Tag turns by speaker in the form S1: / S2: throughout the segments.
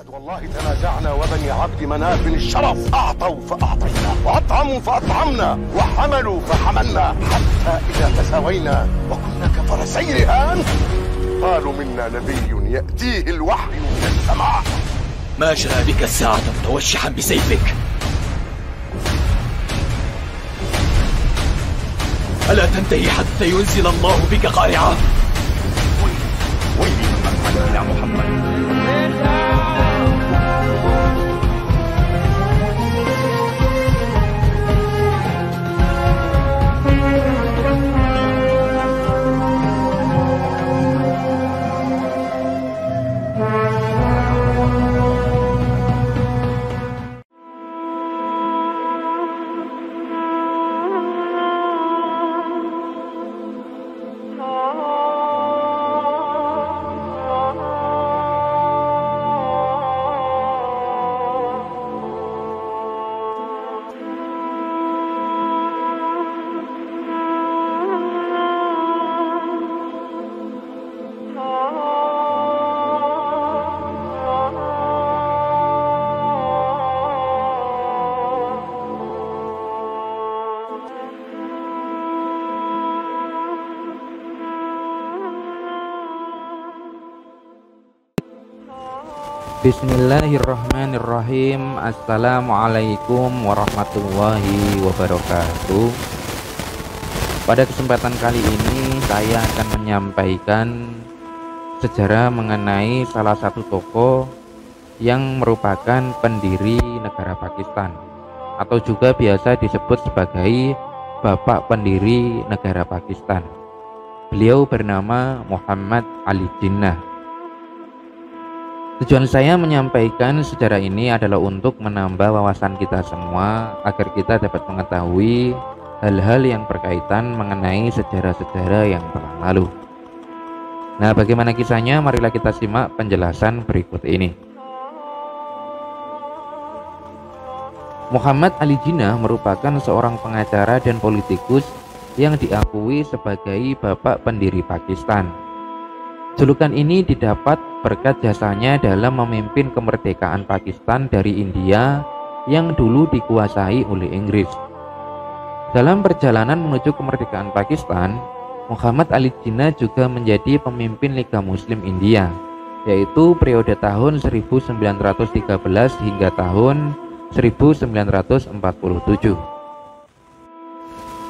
S1: والله تنازعنا وبني عبد مناف الشرف أعطوا فأعطينا وأطعموا فأطعمنا وحملوا فحملنا حتى إذا تساوينا وكنا كفرسي رهان قالوا منا نبي يأتيه الوحي من السماء.
S2: ما جاء بك الساعة متوشحا بسيفك؟ ألا تنتهي حتى ينزل الله بك قارعة؟
S1: ويلي من فعل إلى محمد.
S3: Bismillahirrahmanirrahim. Assalamualaikum warahmatullahi wabarakatuh. Pada kesempatan kali ini saya akan menyampaikan sejarah mengenai salah satu tokoh yang merupakan pendiri negara Pakistan, atau juga biasa disebut sebagai Bapak Pendiri Negara Pakistan. Beliau bernama Muhammad Ali Jinnah. Tujuan saya menyampaikan sejarah ini adalah untuk menambah wawasan kita semua agar kita dapat mengetahui hal-hal yang berkaitan mengenai sejarah-sejarah yang telah lalu. Nah, bagaimana kisahnya? Marilah kita simak penjelasan berikut ini. Muhammad Ali Jinnah merupakan seorang pengacara dan politikus yang diakui sebagai Bapak Pendiri Pakistan. Julukan ini didapat berkat jasanya dalam memimpin kemerdekaan Pakistan dari India yang dulu dikuasai oleh Inggris. Dalam perjalanan menuju kemerdekaan Pakistan, Muhammad Ali Jinnah juga menjadi pemimpin Liga Muslim India, yaitu periode tahun 1913 hingga tahun 1947.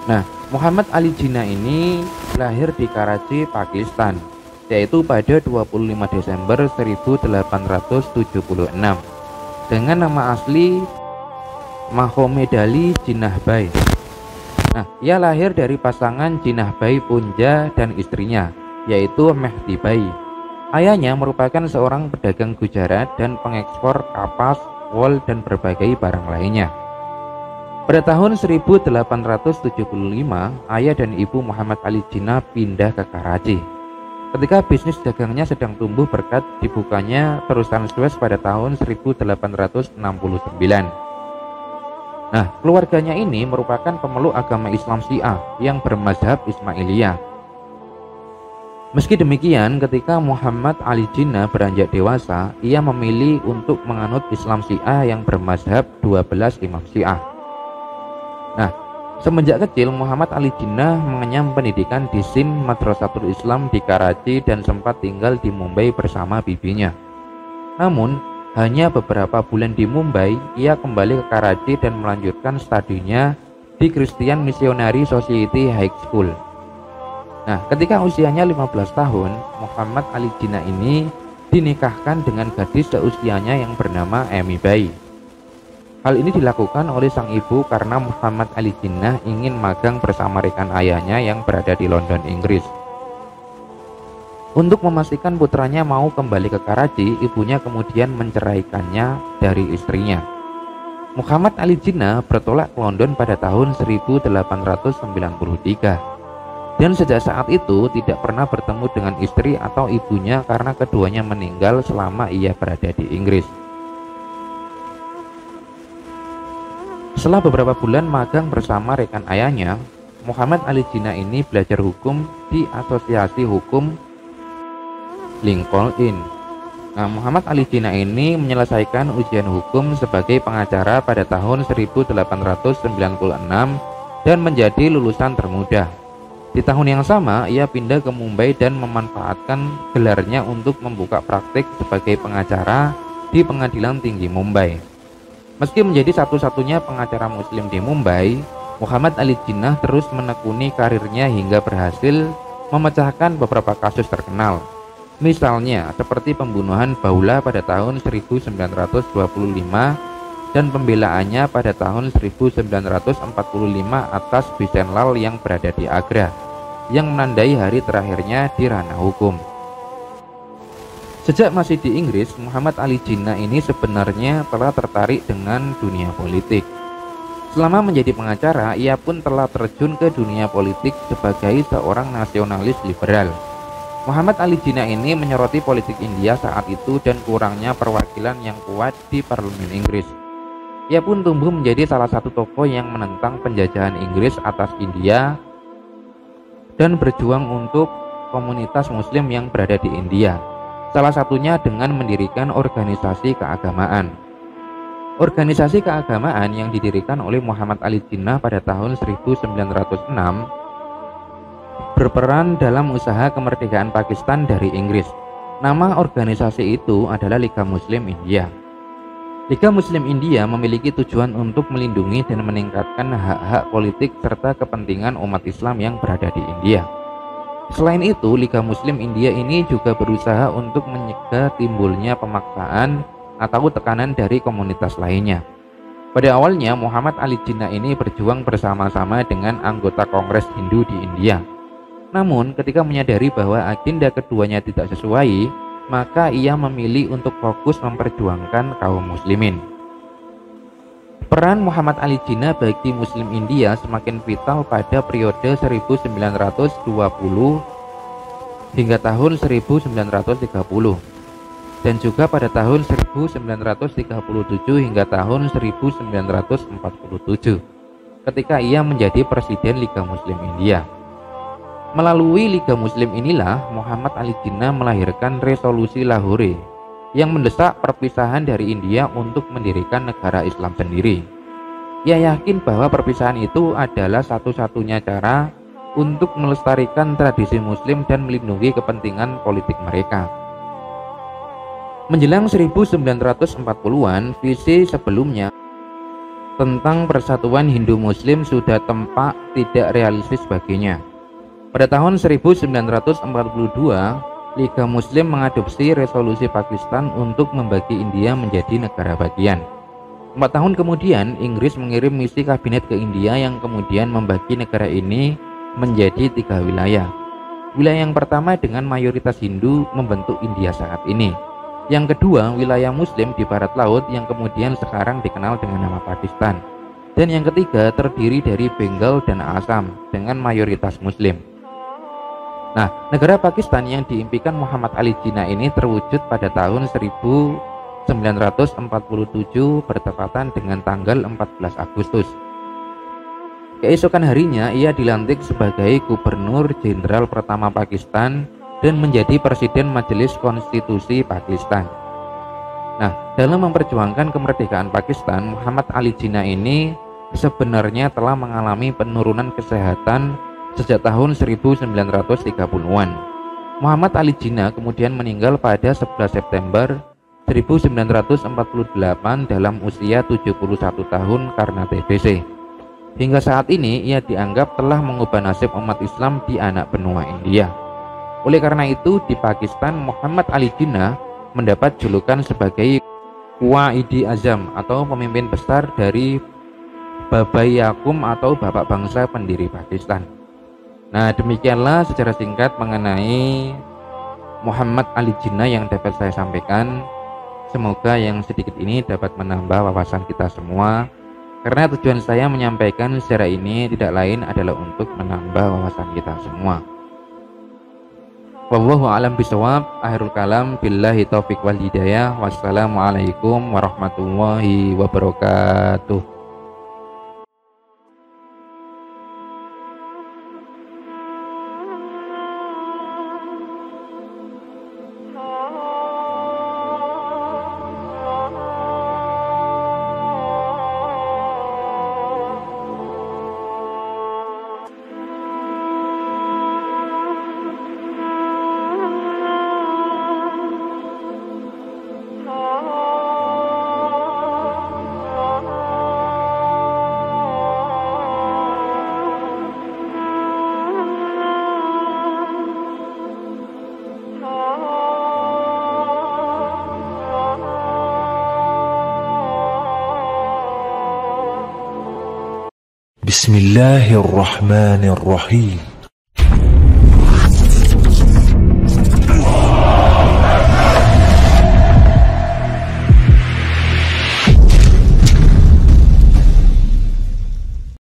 S3: Nah, Muhammad Ali Jinnah ini lahir di Karachi, Pakistan, yaitu pada 25 Desember 1876 dengan nama asli Mahomed Ali Jinnah Bhai. Nah, ia lahir dari pasangan Jinnah Bhai Punja dan istrinya, yaitu Mehdi Bhai. Ayahnya merupakan seorang pedagang Gujarat dan pengekspor kapas, wol, dan berbagai barang lainnya. Pada tahun 1875, ayah dan ibu Muhammad Ali Jinnah pindah ke Karachi. Ketika bisnis dagangnya sedang tumbuh berkat dibukanya terusan Suez pada tahun 1869. Nah, keluarganya ini merupakan pemeluk agama Islam Syiah yang bermazhab Ismailiyah. Meski demikian, ketika Muhammad Ali Jinnah beranjak dewasa, ia memilih untuk menganut Islam Syiah yang bermazhab 12 imam Syiah. Nah, semenjak kecil Muhammad Ali Jinnah mengenyam pendidikan di Sindh Madrasatul Islam di Karachi dan sempat tinggal di Mumbai bersama bibinya. Namun, hanya beberapa bulan di Mumbai, ia kembali ke Karachi dan melanjutkan studinya di Christian Missionary Society High School. Nah, ketika usianya 15 tahun, Muhammad Ali Jinnah ini dinikahkan dengan gadis seusianya yang bernama Amy Bhai. Hal ini dilakukan oleh sang ibu karena Muhammad Ali Jinnah ingin magang bersama rekan ayahnya yang berada di London, Inggris. Untuk memastikan putranya mau kembali ke Karachi, ibunya kemudian menceraikannya dari istrinya. Muhammad Ali Jinnah bertolak ke London pada tahun 1893. Dan sejak saat itu tidak pernah bertemu dengan istri atau ibunya karena keduanya meninggal selama ia berada di Inggris. Setelah beberapa bulan magang bersama rekan ayahnya, Muhammad Ali Jinnah ini belajar hukum di Asosiasi Hukum Lincoln Inn. Nah, Muhammad Ali Jinnah ini menyelesaikan ujian hukum sebagai pengacara pada tahun 1896 dan menjadi lulusan termuda. Di tahun yang sama, ia pindah ke Mumbai dan memanfaatkan gelarnya untuk membuka praktik sebagai pengacara di Pengadilan Tinggi Mumbai. Meski menjadi satu-satunya pengacara muslim di Mumbai, Muhammad Ali Jinnah terus menekuni karirnya hingga berhasil memecahkan beberapa kasus terkenal. Misalnya seperti pembunuhan Baula pada tahun 1925 dan pembelaannya pada tahun 1945 atas Bisenlal yang berada di Agra, yang menandai hari terakhirnya di ranah hukum. Sejak masih di Inggris, Muhammad Ali Jinnah ini sebenarnya telah tertarik dengan dunia politik. Selama menjadi pengacara, ia pun telah terjun ke dunia politik sebagai seorang nasionalis liberal. Muhammad Ali Jinnah ini menyoroti politik India saat itu dan kurangnya perwakilan yang kuat di parlemen Inggris. Ia pun tumbuh menjadi salah satu tokoh yang menentang penjajahan Inggris atas India dan berjuang untuk komunitas muslim yang berada di India. Salah satunya dengan mendirikan organisasi keagamaan. Organisasi keagamaan yang didirikan oleh Muhammad Ali Jinnah pada tahun 1906 berperan dalam usaha kemerdekaan Pakistan dari Inggris. Nama organisasi itu adalah Liga Muslim India. Liga Muslim India memiliki tujuan untuk melindungi dan meningkatkan hak-hak politik serta kepentingan umat Islam yang berada di India. Selain itu, Liga Muslim India ini juga berusaha untuk mencegah timbulnya pemaksaan atau tekanan dari komunitas lainnya. Pada awalnya, Muhammad Ali Jinnah ini berjuang bersama-sama dengan anggota Kongres Hindu di India. Namun, ketika menyadari bahwa agenda keduanya tidak sesuai, maka ia memilih untuk fokus memperjuangkan kaum muslimin. Peran Muhammad Ali Jinnah bagi Muslim India semakin vital pada periode 1920 hingga tahun 1930 dan juga pada tahun 1937 hingga tahun 1947 ketika ia menjadi Presiden Liga Muslim India. Melalui Liga Muslim inilah Muhammad Ali Jinnah melahirkan resolusi Lahore yang mendesak perpisahan dari India untuk mendirikan negara Islam sendiri. Ia yakin bahwa perpisahan itu adalah satu-satunya cara untuk melestarikan tradisi Muslim dan melindungi kepentingan politik mereka. Menjelang 1940-an, visi sebelumnya tentang persatuan Hindu-Muslim sudah tampak tidak realistis baginya. Pada tahun 1942, Liga Muslim mengadopsi resolusi Pakistan untuk membagi India menjadi negara bagian. 4 tahun kemudian, Inggris mengirim misi kabinet ke India yang kemudian membagi negara ini menjadi 3 wilayah. Wilayah yang pertama dengan mayoritas Hindu membentuk India saat ini. Yang kedua, wilayah Muslim di barat laut yang kemudian sekarang dikenal dengan nama Pakistan. Dan yang ketiga, terdiri dari Bengal dan Assam dengan mayoritas Muslim. Nah, negara Pakistan yang diimpikan Muhammad Ali Jinnah ini terwujud pada tahun 1947 bertepatan dengan tanggal 14 Agustus. Keesokan harinya ia dilantik sebagai Gubernur Jenderal pertama Pakistan dan menjadi Presiden Majelis Konstitusi Pakistan. Nah, dalam memperjuangkan kemerdekaan Pakistan, Muhammad Ali Jinnah ini sebenarnya telah mengalami penurunan kesehatan sejak tahun 1930-an. Muhammad Ali Jinnah kemudian meninggal pada 11 September 1948 dalam usia 71 tahun karena TBC. Hingga saat ini ia dianggap telah mengubah nasib umat Islam di anak benua India. Oleh karena itu, di Pakistan Muhammad Ali Jinnah mendapat julukan sebagai Qaid Azam atau pemimpin besar dari Babai Yakum atau Bapak Bangsa Pendiri Pakistan. Nah, demikianlah secara singkat mengenai Muhammad Ali Jinnah yang dapat saya sampaikan. Semoga yang sedikit ini dapat menambah wawasan kita semua, karena tujuan saya menyampaikan secara ini tidak lain adalah untuk menambah wawasan kita semua. Wallahu a'lam bishawab. Akhirul kalam, billahi taufiq wal hidayah. Wassalamualaikum warahmatullahi wabarakatuh.
S4: Bismillahirrahmanirrahim.